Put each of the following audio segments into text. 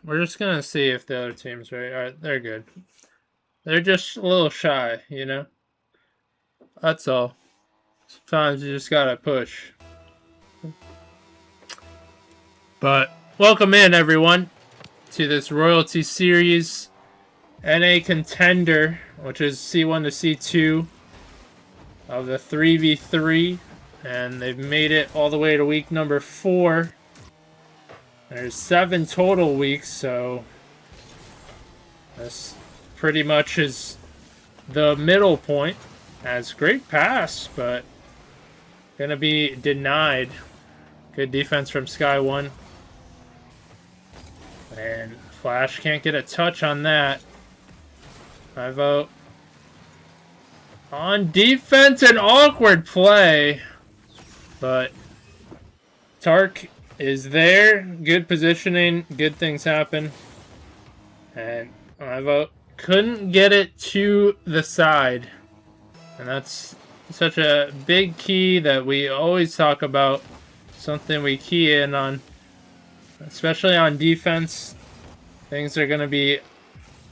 We're just gonna see if the other team's right. Alright, they're good. They're just a little shy, you know? That's all. Sometimes you just gotta push. But welcome in, everyone, to this Royalty Series NA Contender, which is C1 to C2 of the 3v3. And they've made it all the way to week number 4. There's 7 total weeks, so this pretty much is the middle point. Has great pass, but gonna be denied. Good defense from SkyOne. And Flash can't get a touch on that. I vote on defense, an awkward play. But Tark is there. Good positioning. Good things happen. And I vote couldn't get it to the side. And that's such a big key that we always talk about. Something we key in on. Especially on defense. Things are going to be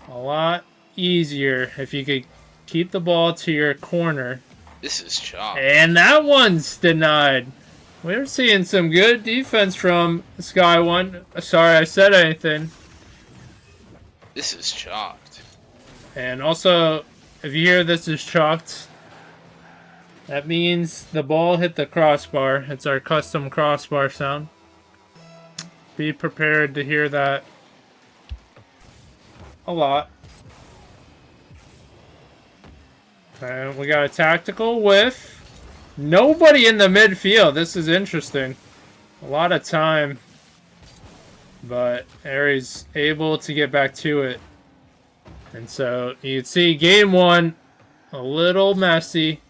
a lot easier if you could keep the ball to your corner. This is chalk. And that one's denied. We're seeing some good defense from SkyOne. Sorry I said anything. This is chalked. And also, if you hear this is chalked, that means the ball hit the crossbar. It's our custom crossbar sound. Be prepared to hear that a lot. And we got a tactical whiff. Nobody in the midfield. This is interesting. A lot of time. But Aries able to get back to it. And so you can see game 1 a little messy.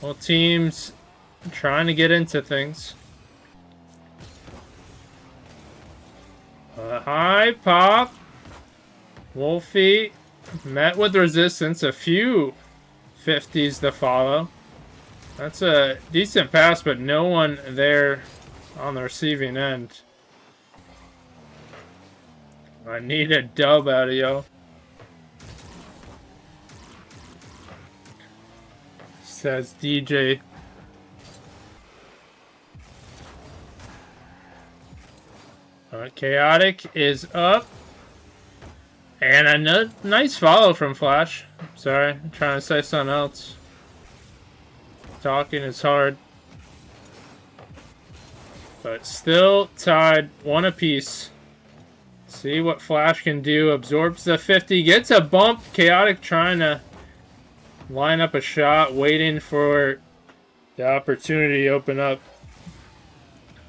Both teams trying to get into things. High pop. Wolfie met with resistance. A few 50s to follow. That's a decent pass, but no one there on the receiving end. I need a dub out of yo. Says DJ. Chaotic is up. And a nice follow from Flash. Sorry, I'm trying to say something else. Talking is hard. But still tied, 1 apiece. See what Flash can do. Absorbs the 50, gets a bump. Chaotic trying to line up a shot, waiting for the opportunity to open up.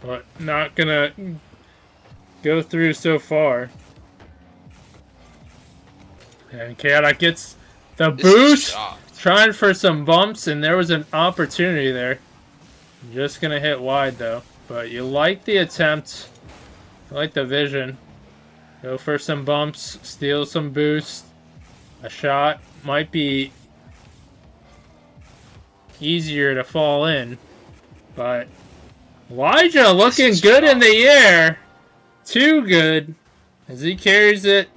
But not gonna go through so far. And Chaotic gets the boost. Trying for some bumps, and there was an opportunity there. Just gonna hit wide though. But you like the attempt. You like the vision. Go for some bumps. Steal some boost. A shot might be easier to fall in. But Elijah looking good in the air. Too good. As he carries it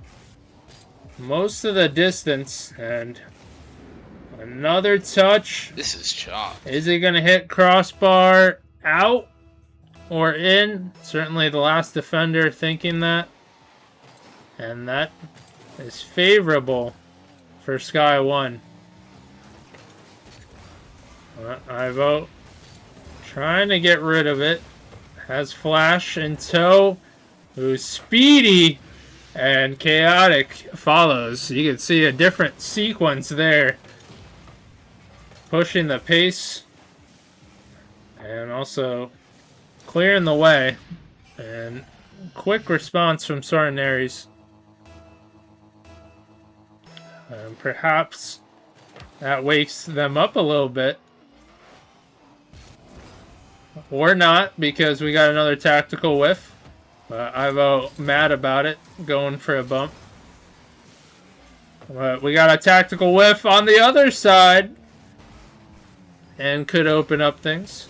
most of the distance. And another touch. This is chalk. Is he going to hit crossbar out or in? Certainly the last defender thinking that. And that is favorable for SkyOne. I vote. Trying to get rid of it. Has Flash in tow. Who's speedy. And Chaotic follows. You can see a different sequence there. Pushing the pace. And also clearing the way. And quick response from Spartan. Perhaps that wakes them up a little bit. Or not, because we got another tactical whiff. But I'm mad about it, going for a bump. But we got a tactical whiff on the other side. And could open up things.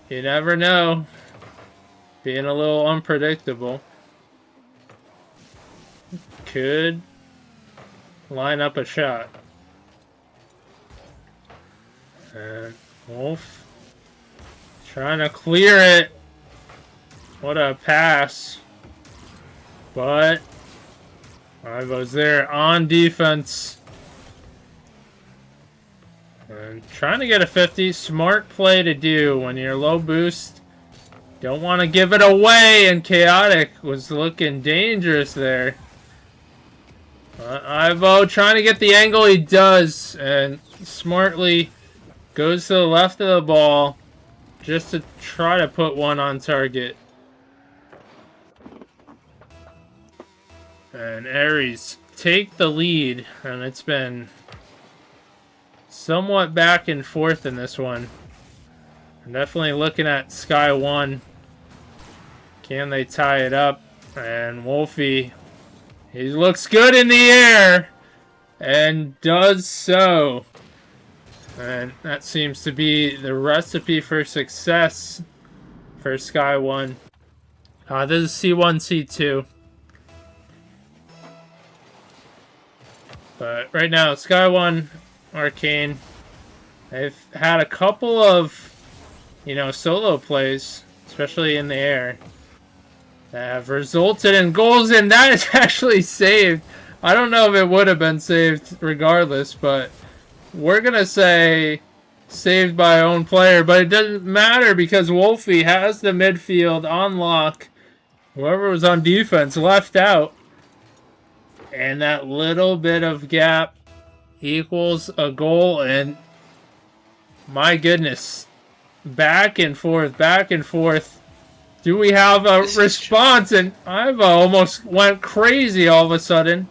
You never know. Being a little unpredictable. could line up a shot. And Wolf trying to clear it. What a pass. But Ivo's there on defense. And trying to get a 50. Smart play to do when you're low boost. Don't want to give it away. And Chaotic was looking dangerous there. Ivo trying to get the angle he does. And smartly goes to the left of the ball. Just to try to put one on target. And Ares take the lead. And it's been somewhat back and forth in this one. I'm definitely looking at SkyOne. Can they tie it up? And Wolfie, he looks good in the air. And does so. And that seems to be the recipe for success for SkyOne. This is C1-C2. But right now, SkyOne, Arcane, they've had a couple of, solo plays, especially in the air, that have resulted in goals, and that is actually saved. I don't know if it would have been saved regardless, but we're going to say saved by our own player, but it doesn't matter because Wolfie has the midfield on lock. Whoever was on defense left out. And that little bit of gap equals a goal, and my goodness, back and forth, back and forth. Do we have a response? And I've almost went crazy all of a sudden.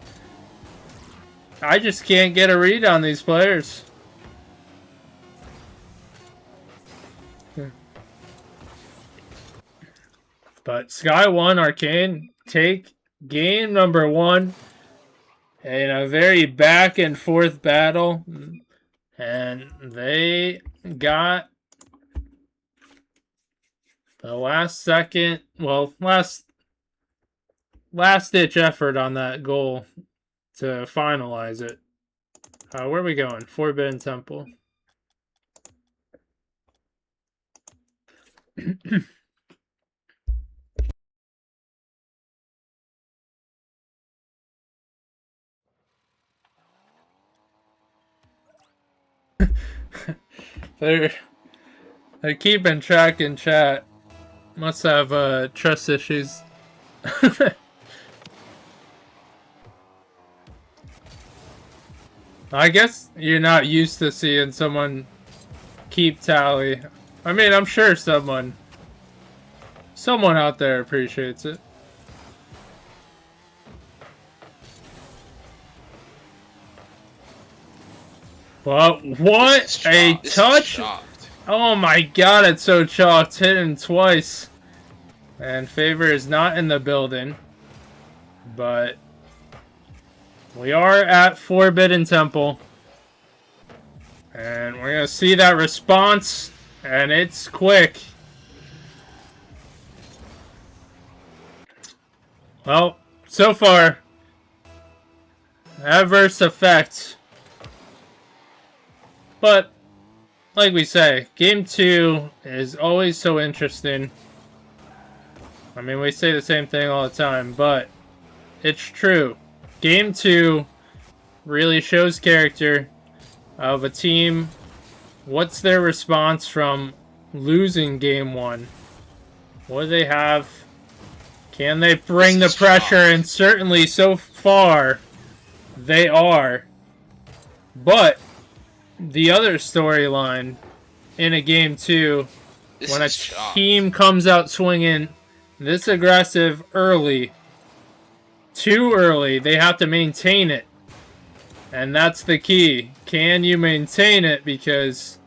I just can't get a read on these players. But SkyOne, Arcane take game number 1. In a very back and forth battle, and they got the last ditch effort on that goal to finalize it. Where are we going? Forbidden Temple. They're keeping track in chat. Must have trust issues. I guess you're not used to seeing someone keep tally. I mean, I'm sure someone out there appreciates it. Well, what a touch! Oh my god, it's so chalked. Hitting twice. And Favor is not in the building. But we are at Forbidden Temple. And we're going to see that response. And it's quick. Well, so far, adverse effect. But, like we say, Game 2 is always so interesting. I mean, we say the same thing all the time, but it's true. Game 2 really shows character of a team. What's their response from losing Game 1? What do they have? Can they bring the pressure? And certainly, so far, they are. But the other storyline in a Game 2, when a team comes out swinging this aggressive early, too early, they have to maintain it. And that's the key. Can you maintain it? Because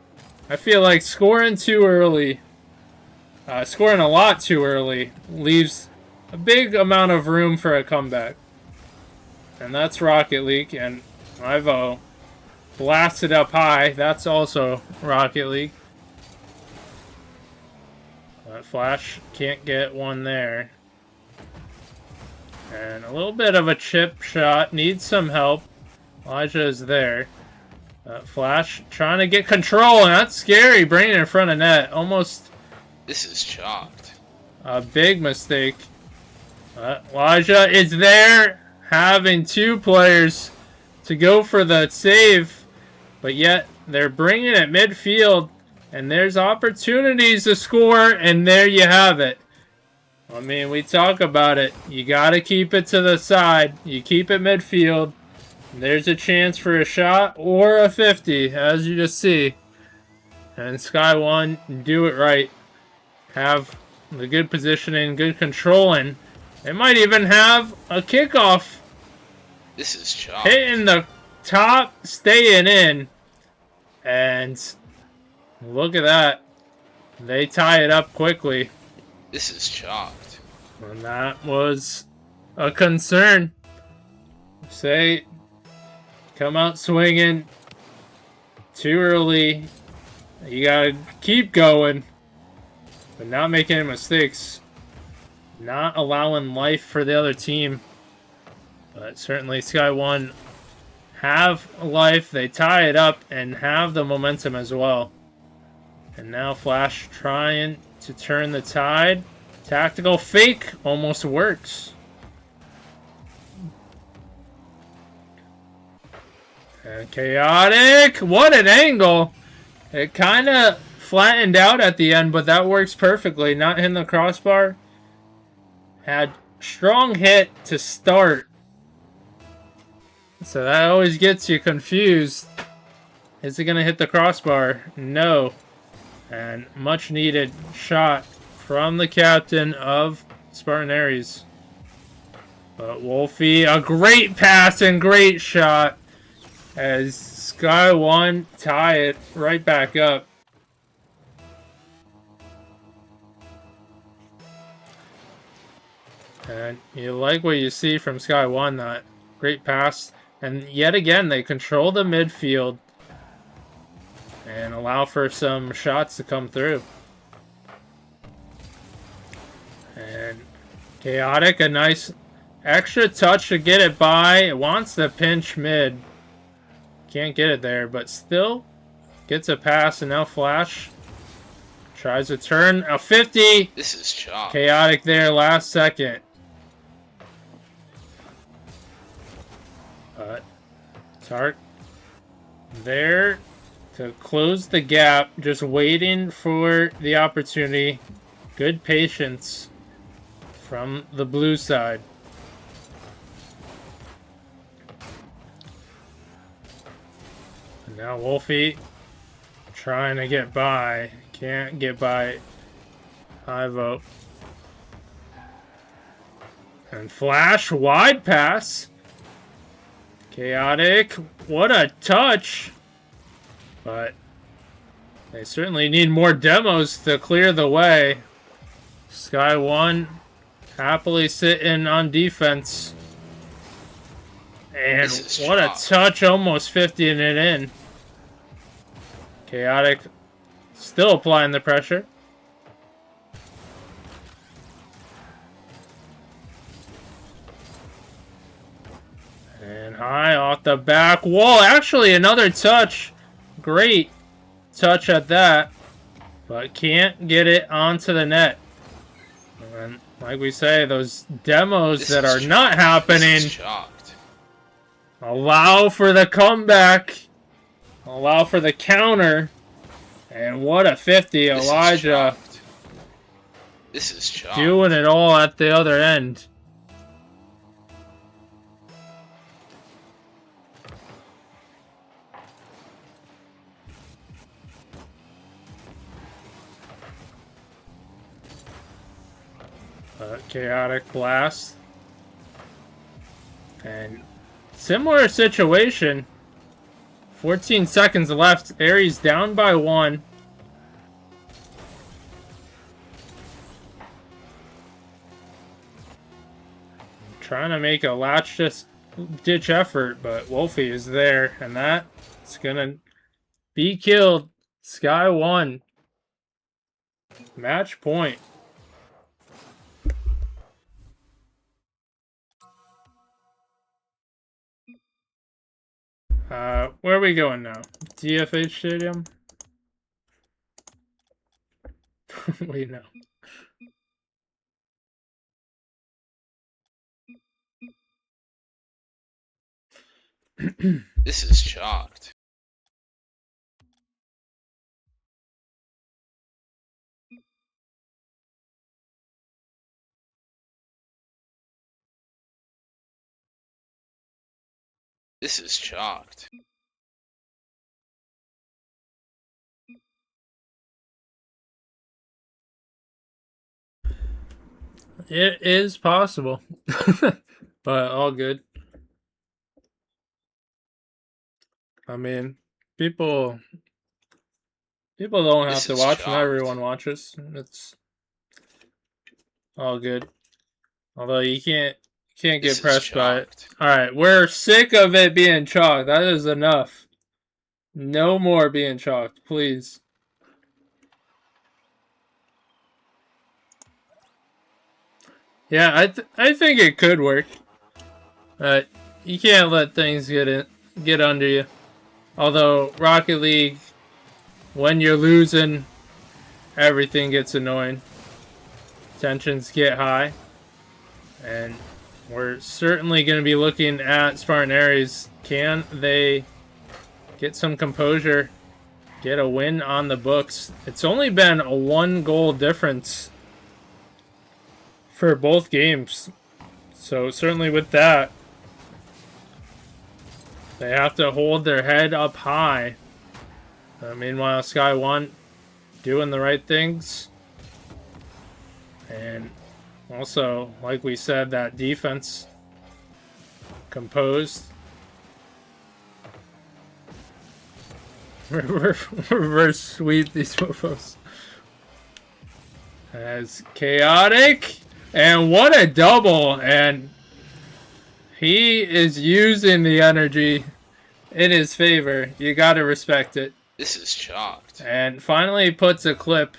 I feel like scoring too early, scoring a lot too early, leaves a big amount of room for a comeback. And that's Rocket League, and Ivo blasted up high. That's also Rocket League. Flash can't get one there. And a little bit of a chip shot. Needs some help. Elijah is there. Flash trying to get control, and that's scary. Bringing it in front of net. Almost. This is chopped. A big mistake. Elijah is there, having two players to go for the save, but yet they're bringing it midfield, and there's opportunities to score, and there you have it. I mean, we talk about it. You got to keep it to the side. You keep it midfield. There's a chance for a shot or a 50, as you just see. And SkyOne do it right. Have the good positioning, good controlling. They might even have a kickoff. This is chopped. Hitting the top, staying in. And look at that. They tie it up quickly. This is chopped. And that was a concern. Say, come out swinging too early. You gotta keep going, but not make any mistakes. Not allowing life for the other team. But certainly SkyOne have life. They tie it up and have the momentum as well. And now Flash trying to turn the tide. Tactical fake almost works. And chaotic. What an angle. It kind of flattened out at the end, but that works perfectly. Not hitting the crossbar. Had strong hit to start. So that always gets you confused. Is it going to hit the crossbar? No. And much needed shot from the captain of Spartan Aries. But Wolfie, a great pass and great shot as SkyOne tie it right back up. And you like what you see from SkyOne, that great pass. And yet again, they control the midfield and allow for some shots to come through. And chaotic, a nice extra touch to get it by. It wants the pinch mid. Can't get it there, but still gets a pass. And now Flash tries to turn a 50. This is chopped. Chaotic there, last second. But Tark there to close the gap, just waiting for the opportunity. Good patience from the blue side. And now Wolfie trying to get by. Can't get by Ivo. And Flash, wide pass. Chaotic, what a touch. But they certainly need more demos to clear the way. SkyOne happily sitting on defense. And what a touch, almost 50ing it in. Chaotic still applying the pressure. And high off the back wall. Actually, another touch. Great touch at that. But can't get it onto the net. And like we say, those demos that are not happening allow for the comeback. Allow for the counter. And what a 50. Elijah. This is chopped. Doing it all at the other end. Chaotic blast. And similar situation. 14 seconds left. Aries down by 1. Trying to make a ditch effort, but Wolfie is there, and that's gonna be killed. SkyOne. Match point. where are we going now? DFH Stadium? Wait, no. This is chalked. This is chalked. It is possible. But all good. I mean, people don't have This to is watch when chalked. everyone watches. It's all good. Although you can't get This is pressed by it. chalked. Alright, we're sick of it being chalked. That is enough. No more being chalked, please. Yeah, I think it could work. But you can't let things get under you. Although Rocket League, when you're losing, everything gets annoying. Tensions get high. And we're certainly going to be looking at Spartan Ares. Can they get some composure? Get a win on the books? It's only been a 1-goal difference for both games. So certainly with that, they have to hold their head up high. Meanwhile, SkyOne doing the right things. And also, like we said, that defense composed. Reverse sweep these mofos. As chaotic. And what a double. And he is using the energy in his favor. You gotta respect it. This is chalked. And finally puts a clip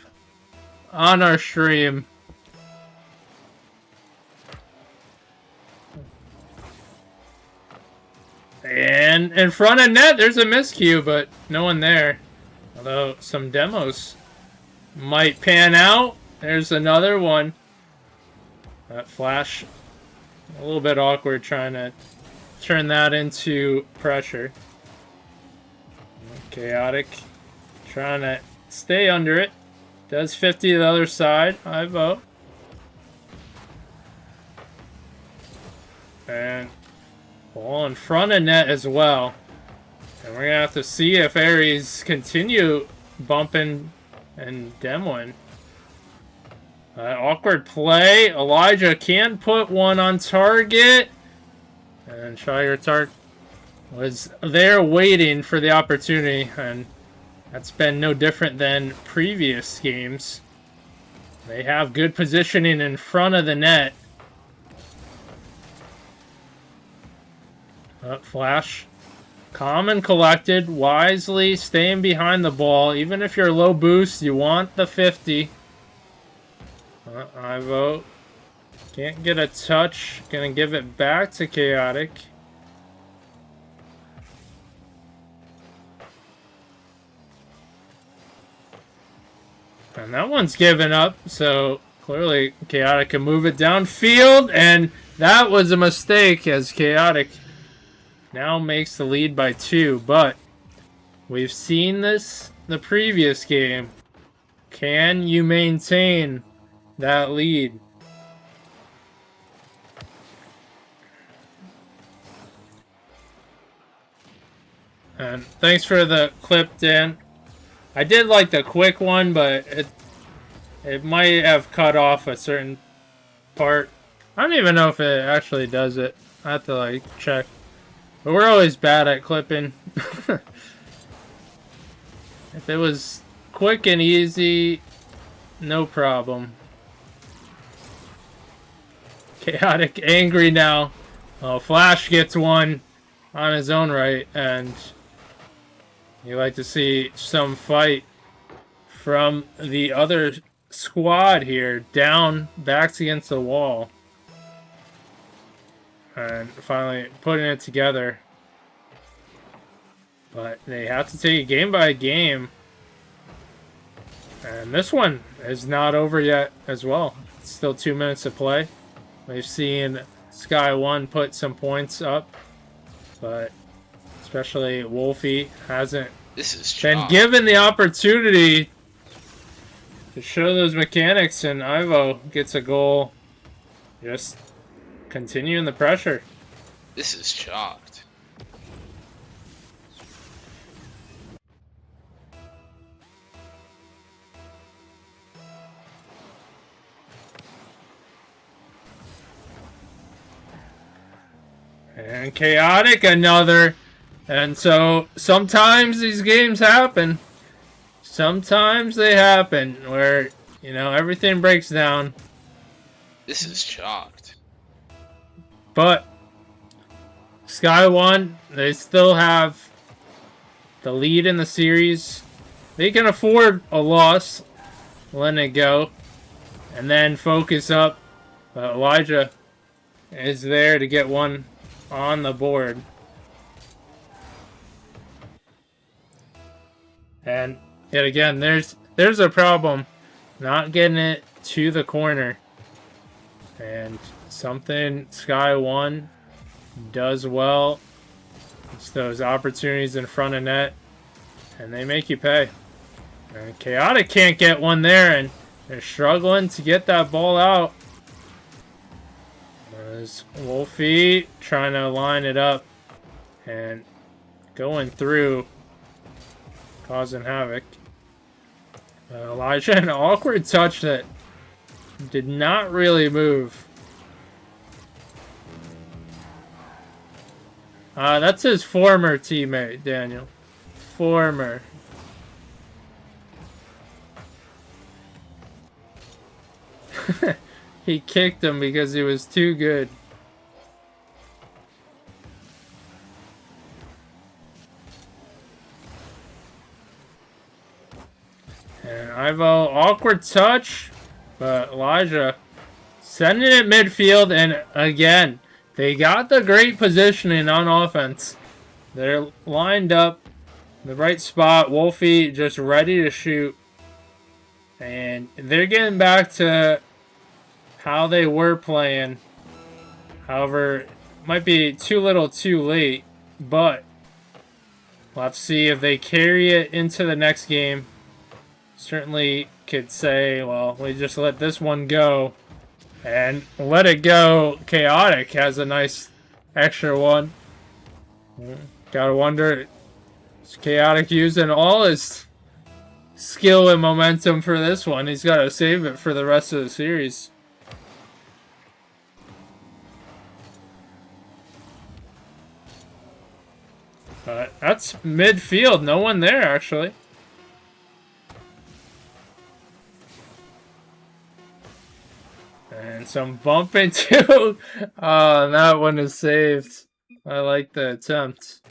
on our stream. And in front of net, there's a miscue, but no one there. Although some demos might pan out. There's another one. That flash, a little bit awkward trying to turn that into pressure. Chaotic, trying to stay under it. Does 50 to the other side. I vote. And ball in front of net as well. And we're going to have to see if Ares continue bumping and demoing. Awkward play. Elijah can put one on target. And Shire Tark was there waiting for the opportunity. And that's been no different than previous games. They have good positioning in front of the net. Flash. Calm and collected. Wisely staying behind the ball. Even if you're low boost, you want the 50. I vote. Can't get a touch. Gonna give it back to Chaotic. And that one's given up, so clearly Chaotic can move it downfield, and that was a mistake as Chaotic now makes the lead by 2, but we've seen this the previous game. Can you maintain that lead? And thanks for the clip, Dan. I did like the quick one, but it might have cut off a certain part. I don't even know if it actually does it. I have to like check. But we're always bad at clipping. If it was quick and easy, no problem. Chaotic angry now. Oh, Flash gets one on his own right, and you like to see some fight from the other squad here. Down, backs against the wall. And finally putting it together. But they have to take it game by game. And this one is not over yet as well. It's still 2 minutes to play. We've seen SkyOne put some points up, but especially Wolfie hasn't been given the opportunity to show those mechanics, and Ivo gets a goal. Just continuing the pressure. This is chalked. And chaotic another. And so sometimes these games happen. Sometimes they happen where, you know, everything breaks down. This is chalked. But SkyOne, they still have the lead in the series. They can afford a loss, letting it go, and then focus up. Elijah is there to get one on the board. And yet again, there's a problem not getting it to the corner. And something SkyOne does well. It's those opportunities in front of net, and they make you pay. And Chaotic can't get one there, and they're struggling to get that ball out. There's Wolfie trying to line it up and going through, causing havoc. Elijah, an awkward touch that did not really move. That's his former teammate, Daniel. Former. He kicked him because he was too good. And Ivo, awkward touch, but Elijah sending it midfield, and again, they got the great positioning on offense. They're lined up in the right spot. Wolfie just ready to shoot. And they're getting back to how they were playing. However, it might be too little too late, but we'll have to see if they carry it into the next game. Certainly could say, well, we just let this one go and let it go. Chaotic has a nice extra one. Gotta wonder, is Chaotic using all his skill and momentum for this one? He's got to save it for the rest of the series. That's midfield. No one there, actually. And some bumping too. Oh, that one is saved. I like the attempt.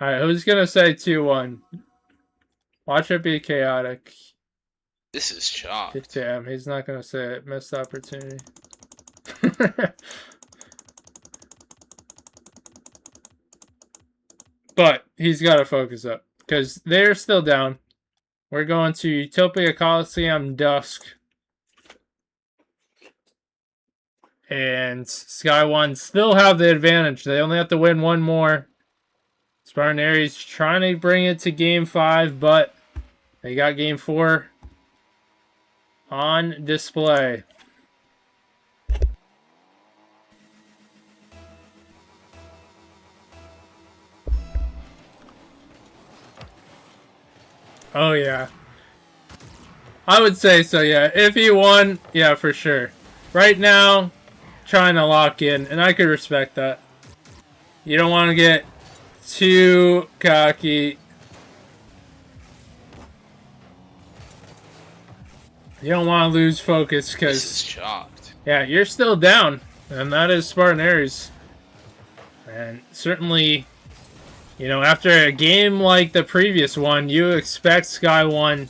Alright, who's gonna say 2-1? Watch it be Chaotic. This is chalked. Damn, he's not gonna say it. Missed opportunity. But he's got to focus up because they're still down. We're going to Utopia Coliseum Dusk. And SkyOne still have the advantage. They only have to win one more. Spartan Aries trying to bring it to Game 5, but they got Game 4 on display. Oh, yeah. I would say so, yeah. If he won, yeah, for sure. Right now, trying to lock in, and I could respect that. You don't want to get too cocky. You don't want to lose focus because... This is chalked. Yeah, you're still down, and that is Spartan Aries. And certainly... You know, after a game like the previous one, you expect SkyOne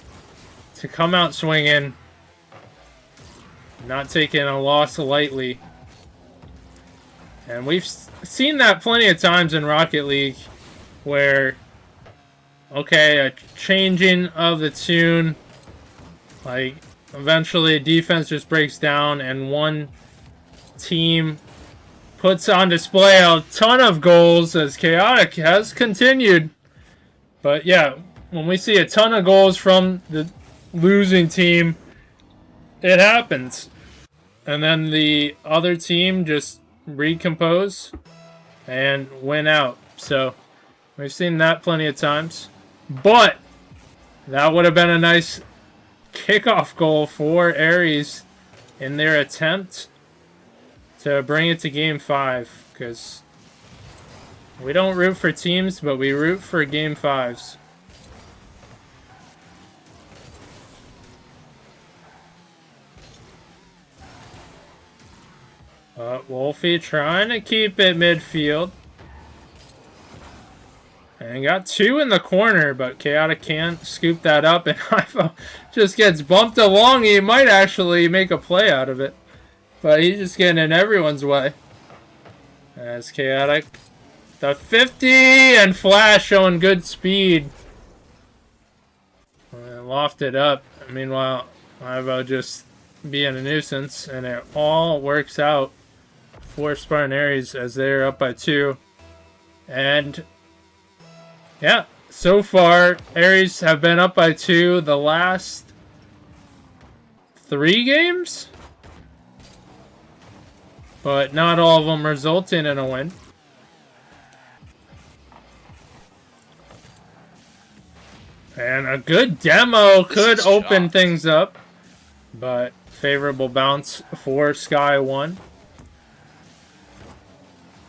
to come out swinging, not taking a loss lightly. And we've seen that plenty of times in Rocket League where, okay, a changing of the tune, like, eventually defense just breaks down and one team puts on display a ton of goals as Chaotic has continued. But yeah, when we see a ton of goals from the losing team, it happens. And then the other team just recompose and win out. So we've seen that plenty of times. But that would have been a nice kickoff goal for Ares in their attempt to bring it to Game 5. Because we don't root for teams, but we root for Game 5s. Wolfie trying to keep it midfield. And got 2 in the corner, but Chaotic can't scoop that up, and Ivo just gets bumped along. He might actually make a play out of it, but he's just getting in everyone's way. As Chaotic, the 50, and Flash showing good speed. Lofted up. Meanwhile, Ivo just being a nuisance, and it all works out for Spartan Ares as they're up by 2. And yeah, so far Ares have been up by 2 the last 3 games, but not all of them resulting in a win. And a good demo could open things up, but favorable bounce for SkyOne.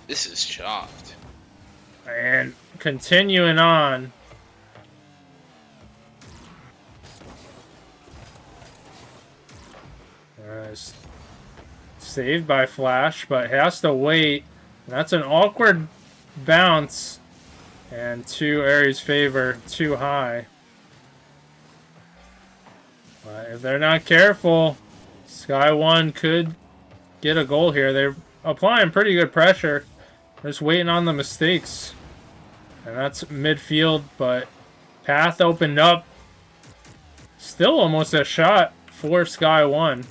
This is shocked. And continuing on. Saved by Flash, but has to wait. That's an awkward bounce. And to Ares' favor, too high. But if they're not careful, SkyOne could get a goal here. They're applying pretty good pressure. Just waiting on the mistakes. And that's midfield, but path opened up. Still almost a shot for SkyOne.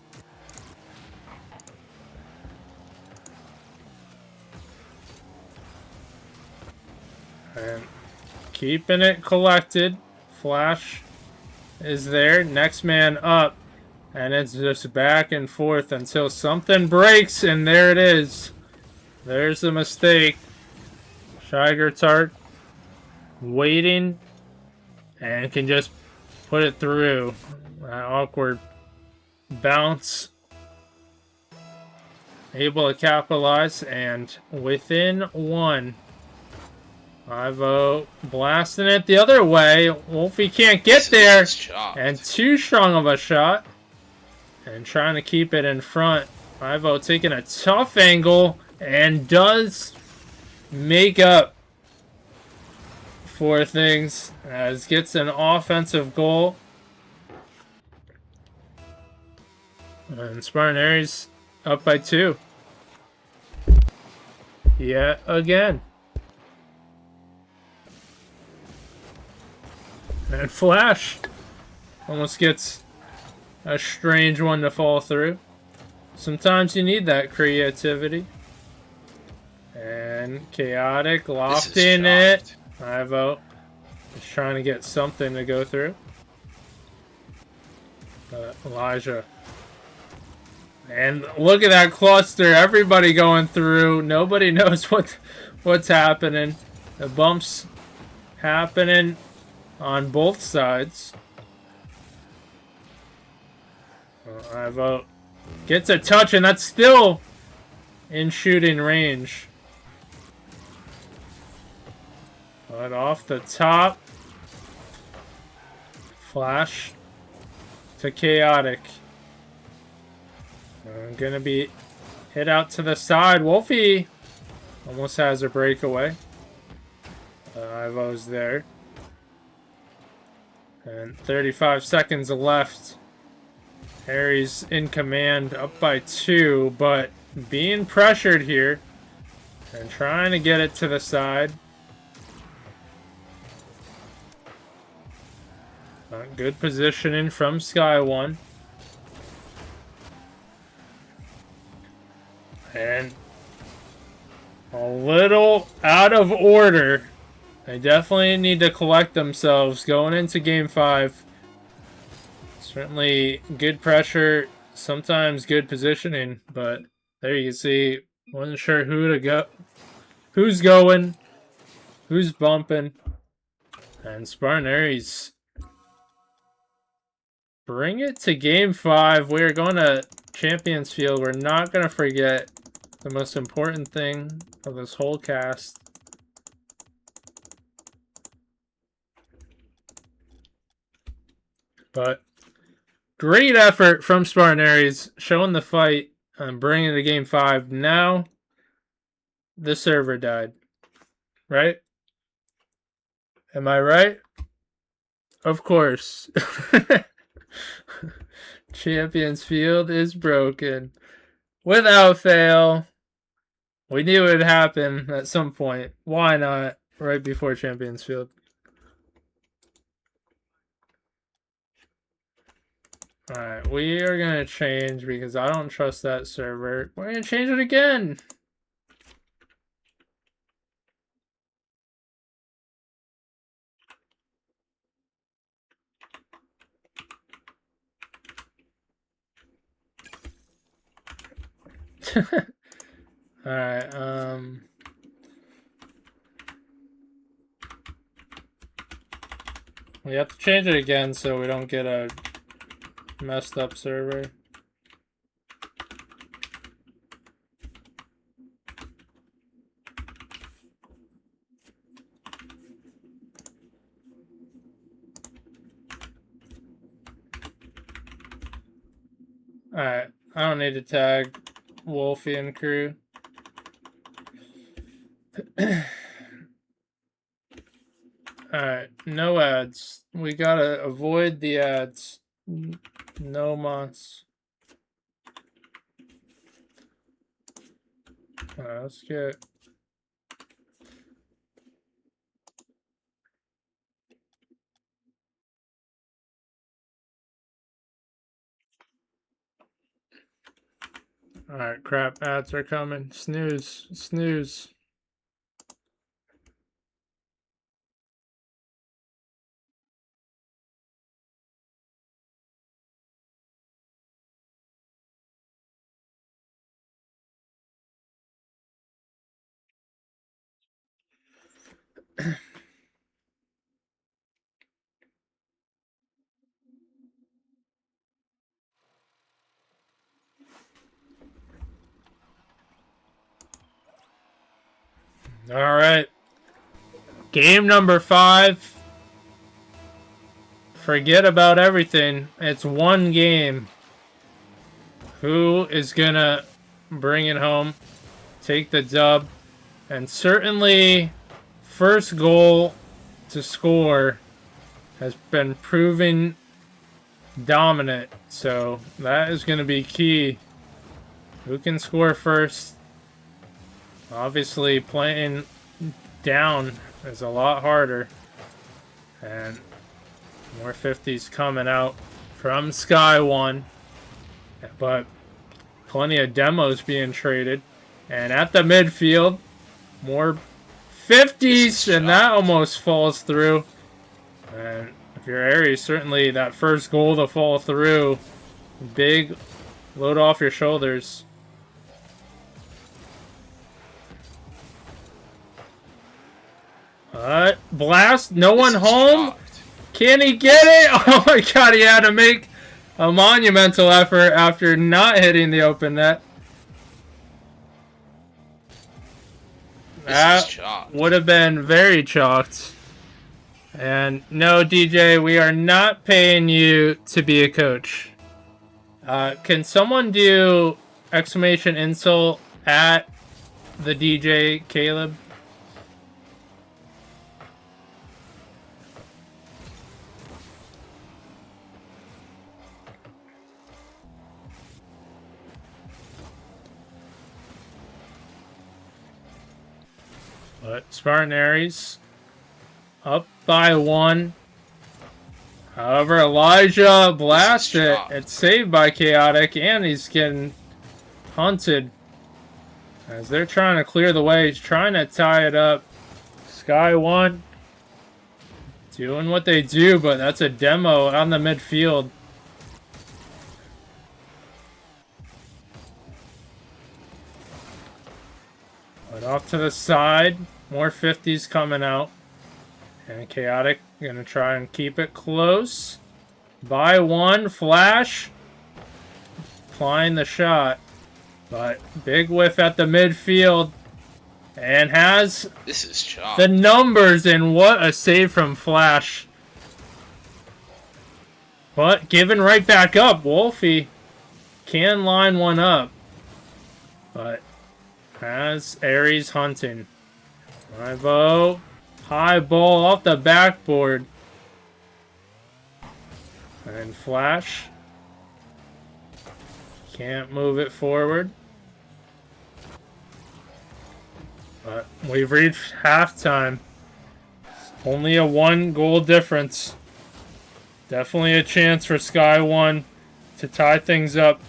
And keeping it collected. Flash is there. Next man up. And it's just back and forth until something breaks, and there it is. There's the mistake. Shiger Tart waiting and can just put it through. That awkward bounce. Able to capitalize, and within 1. Ivo blasting it the other way. Wolfie can't get there. And too strong of a shot. And trying to keep it in front. Ivo taking a tough angle and does make up for things as gets an offensive goal. And Spartan Ares up by 2. Yet again. And Flash almost gets a strange one to fall through. Sometimes you need that creativity. And Chaotic lofting it. Ivo is trying to get something to go through. Elijah. And look at that cluster. Everybody going through. Nobody knows what's happening. The bumps happening on both sides. Ivo gets a touch, and that's still in shooting range. But off the top. Flash to Chaotic. Gonna be hit out to the side. Wolfie almost has a breakaway. Ivo's there. And 35 seconds left. Harry's in command, up by 2, but being pressured here. And trying to get it to the side. Good positioning from SkyOne. And a little out of order. They definitely need to collect themselves going into Game 5. Certainly good pressure, sometimes good positioning, but there you can see, wasn't sure who to go, who's going, who's bumping, and Spartan Aries bring it to Game 5. We're going to Champions Field. We're not going to forget the most important thing of this whole cast. But great effort from Spartan Aries, showing the fight and bringing it to Game 5. Now, the server died. Right? Am I right? Of course. Champions Field is broken. Without fail. We knew it would happen at some point. Why not right before Champions Field? Alright, we are going to change because I don't trust that server. We're going to change it again. Alright, we have to change it again so we don't get a messed up server. Alright, I don't need to tag Wolfie and crew. Alright, no ads. We gotta avoid the ads. No moss. Alright, let's get... Alright, crap, ads are coming. Snooze, snooze. Alright. Game number 5. Forget about everything. It's one game. Who is gonna bring it home? Take the dub. And certainly, first goal to score has been proven dominant. So, that is gonna be key. Who can score first? Obviously, playing down is a lot harder. And more 50s coming out from SkyOne. But plenty of demos being traded. And at the midfield, more 50s, and that almost falls through. And if you're Aries, certainly that first goal to fall through, big load off your shoulders. Blast, no one home. Can he get it? Oh my god, he had to make a monumental effort after not hitting the open net. That would have been very chalked. And no, DJ, we are not paying you to be a coach. Can someone do exclamation insult at the DJ, Caleb? But Spartan Ares up by 1. However, Elijah blasts it. It's saved by Chaotic, and he's getting hunted. As they're trying to clear the way, he's trying to tie it up. SkyOne doing what they do, but that's a demo on the midfield. But off to the side, more 50s coming out. And Chaotic gonna try and keep it close. By 1, flash. Applying the shot. But big whiff at the midfield. And has the numbers, and what a save from Flash. But given right back up, Wolfie can line one up. But has Ares hunting. Ivo, high ball off the backboard. And Flash can't move it forward. But we've reached halftime. Only a 1-goal difference. Definitely a chance for SkyOne to tie things up.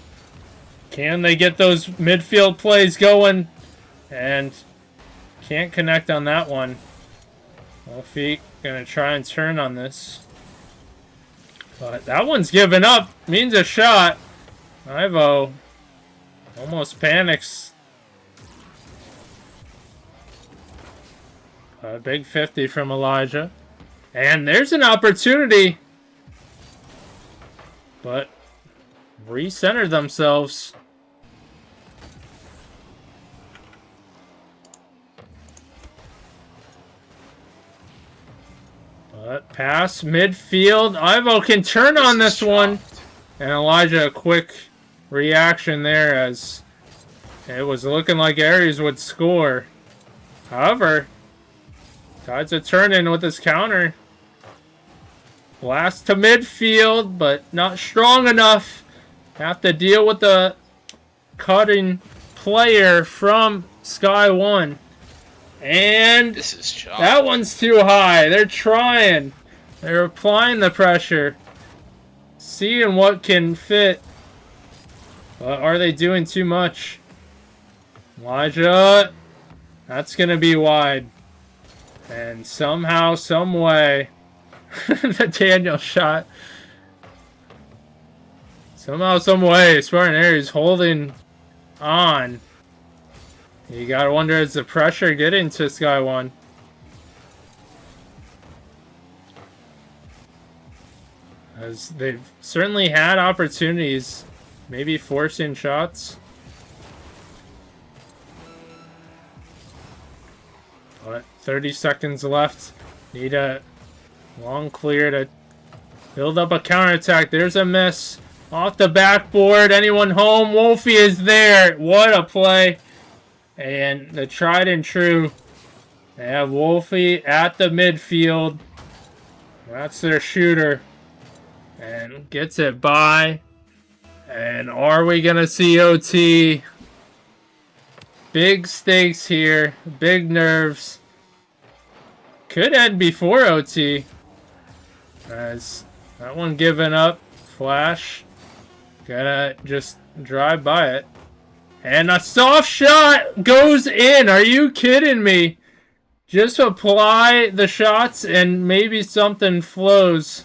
Can they get those midfield plays going? And can't connect on that one. Wolfie gonna try and turn on this. But that one's given up. Means a shot. Ivo almost panics. A big 50 from Elijah. And there's an opportunity. But recenter themselves. But pass midfield. Ivo can turn on this one. And Elijah, a quick reaction there as it was looking like Ares would score. However, Tides a turn in with his counter. Blast to midfield, but not strong enough. Have to deal with the cutting player from SkyOne. And that one's too high. They're trying. They're applying the pressure. Seeing what can fit. But are they doing too much? Elijah. That's going to be wide. And somehow, some way, the Daniel shot. Somehow, some way, Spartan Ares holding on. You gotta wonder, is the pressure getting to SkyOne? As they've certainly had opportunities, maybe forcing shots. But 30 seconds left. Need a long clear to build up a counterattack. There's a miss. Off the backboard. Anyone home? Wolfie is there. What a play. And the tried and true. They have Wolfie at the midfield. That's their shooter. And gets it by. And are we going to see OT? Big stakes here. Big nerves. Could end before OT. As that one given up. Flash. Gonna just drive by it. And a soft shot goes in. Are you kidding me? Just apply the shots and maybe something flows.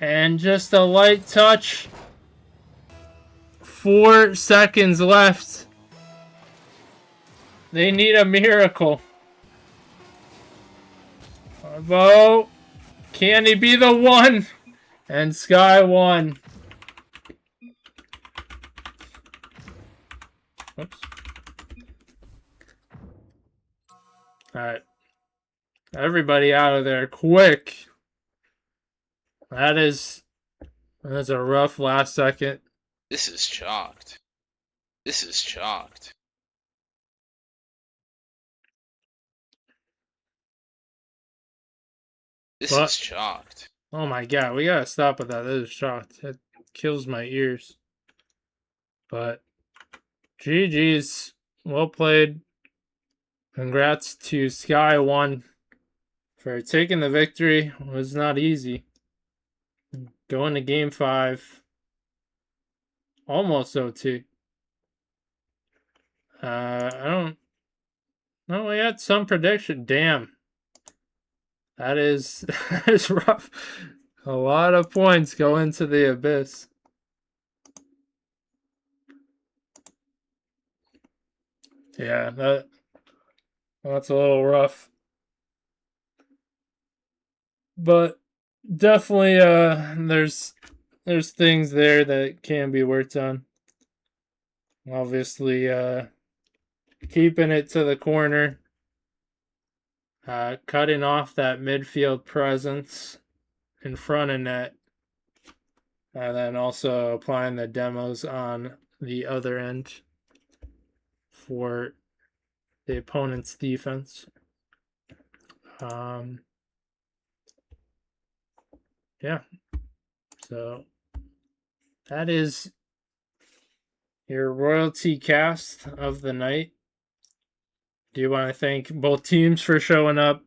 And just a light touch. 4 seconds left. They need a miracle. Ivo. Can he be the one? And SkyOne. Oops. Alright. Everybody out of there quick. That's a rough last second. This is chalked. This is chalked. This is chalked. Oh my god, we gotta stop with that. This is chalked. It kills my ears. But GG's. Well played. Congrats to SkyOne for taking the victory. It was not easy. Going to game 5. Almost OT. I don't know. We had some prediction. Damn. That is rough. A lot of points go into the abyss. Yeah, that's a little rough. But definitely there's things there that can be worked on. Obviously keeping it to the corner. Cutting off that midfield presence in front of net. And then also applying the demos on the other end for the opponent's defense. Yeah. So that is your royalty cast of the night. Do you want to thank both teams for showing up?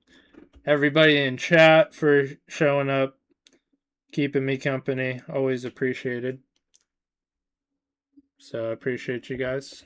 Everybody in chat for showing up, keeping me company. Always appreciated. So I appreciate you guys.